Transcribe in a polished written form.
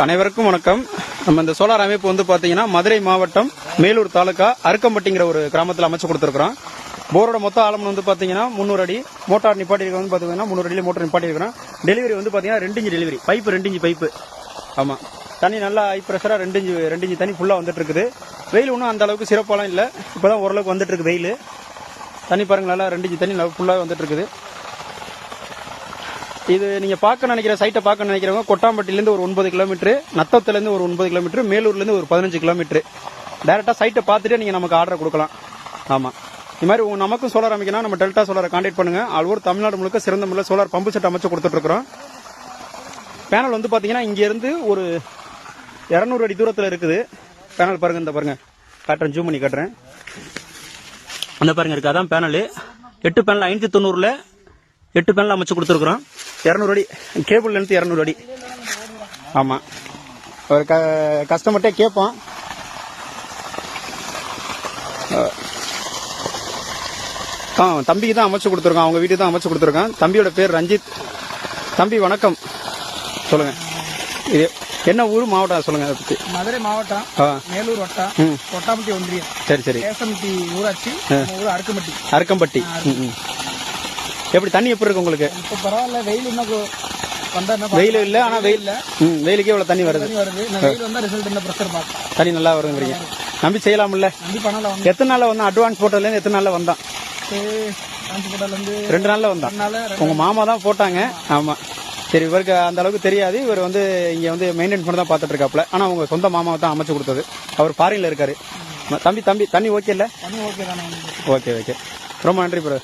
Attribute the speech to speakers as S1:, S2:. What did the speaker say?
S1: அனைவருக்கும் வணக்கம். நம்ம இந்த சோலார் அமைப்பு வந்து பாத்தீங்கன்னா மதுரை மாவட்டம் மேலூர் தாலுகா அருக்கம்பட்டிங்கிற ஒரு கிராமத்தில் அமைச்சு கொடுத்துருக்கோம். போரோட மொத்த ஆழம் வந்து பாத்தீங்கன்னா 300 அடி. மோட்டார் நிப்பாட்டி வந்து பாத்தீங்கன்னா 300 அடியில் மோட்டார் நிப்பாட்டி இருக்கிறோம். டெலிவரி வந்து பாத்தீங்கன்னா 2 inch delivery pipe, 2 inch pipe. ஆமா, தண்ணி நல்லா ஹை பிரஷரா 2 இன்ச் தண்ணி ஃபுல்லா வந்துட்டு இருக்குது. வெயில் ஒன்றும் அந்த அளவுக்கு சிறப்பாலாம் இல்ல, இப்பதான் ஓரளவுக்கு வந்துட்டு இருக்கு வெயில். தண்ணி பாருங்க, நல்லா 2 இன்ச் தண்ணி ஃபுல்லா வந்துட்டு இருக்குது. இது நீங்க பார்க்க நினைக்கிற சைட்டை பார்க்க நினைக்கிறவங்க கொட்டாம்பட்டியிலேருந்து ஒரு 9 கிலோமீட்டர், நத்தத்திலேருந்து ஒரு 9 கிலோமீட்டர், மேலூர்லேருந்து ஒரு 15 கிலோமீட்டர். டைரக்டா சைட்டை பார்த்துட்டு நீங்க நமக்கு ஆர்டர் கொடுக்கலாம். ஆமா, இது மாதிரி நமக்கும் சோலார் அமைக்கணும், நம்ம டெல்டா சோலாரை கான்டாக்ட் பண்ணுங்க. ஆல்ஓவர் தமிழ்நாடு முழுக்க சிறந்த முறையில் சோலார் பம்பு செட் அமைச்சு கொடுத்துட்டு இருக்கிறோம். பேனல் வந்து பாத்தீங்கன்னா இங்க இருந்து ஒரு 200 அடி தூரத்தில் இருக்குது. பேனல் பாருங்க, இந்த பாருங்க, காட்டுறேன், ஜூம் பண்ணி காட்டுறேன். அந்த பாருங்க இருக்கு, அதான் பேனல். 8 பேனல் 590ல 8 பேனல் அமைச்சு கொடுத்துருக்குறோம். 200 அடி கேபிள் லென்த், 200 அடி. ஆமா, ஒரு கஸ்டமர்ட்டே கேட்போம். தம்பிக்கு தான் அமைச்சு கொடுத்துருக்கோம், அவங்க வீட்டுக்கு தான் அமைச்சு கொடுத்துருக்கோம். தம்பியோட பேர் ரஞ்சித். தம்பி வணக்கம், சொல்லுங்க. இது என்ன ஊர், மாவட்டம் சொல்லுங்க. அதை பத்தி.
S2: மதுரை மாவட்டம், மேலூர் வட்டம், கொட்டாம்பட்டி ஒன்றியம்.
S1: சரி சரி.
S2: கேசம்பட்டி ஊராட்சி, ஊர் அருக்கம்பட்டி.
S1: அருக்கம்பட்டி. எப்படி தண்ணி எப்படி இருக்கு உங்களுக்கு?
S2: இப்ப பரவாயில்ல, வெயில் இன்னும்
S1: வெயில் இல்ல, ஆனா வெயிலுக்கே இவ்வளவு தண்ணி வருது.
S2: வெயில் வந்தா ரிசல்ட் என்ன பிரஷர் பார்க்கலாம்,
S1: தண்ணி நல்லா வருங்கிறீங்க. நம்பி செய்யலாம்ல?
S2: நம்பி பண்ணலாம்.
S1: எத்தனை நாள்ல வந்தா? அட்வான்ஸ் போட்டதுல இருந்து எத்தனை நாள்ல வந்தான்?
S2: 2
S1: நாள்ல வந்தான். உங்க மாமா தான் போட்டாங்க. ஆமா, சரி. இவருக்கு அந்த அளவுக்கு தெரியாது. இவர் வந்து இங்க வந்து மெயின்டைன் பண்ணி தான் பாத்துட்டு இருக்காப்ல. ஆனா உங்க சொந்த மாமாவை தான் அமைச்சு கொடுத்தது. அவர் ஃபாரின்ல இருக்காரு. தம்பி தண்ணி ஓகே இல்ல?
S2: ஓகே தானே?
S1: ஓகே. ரொம்ப நன்றி ப்ரோ.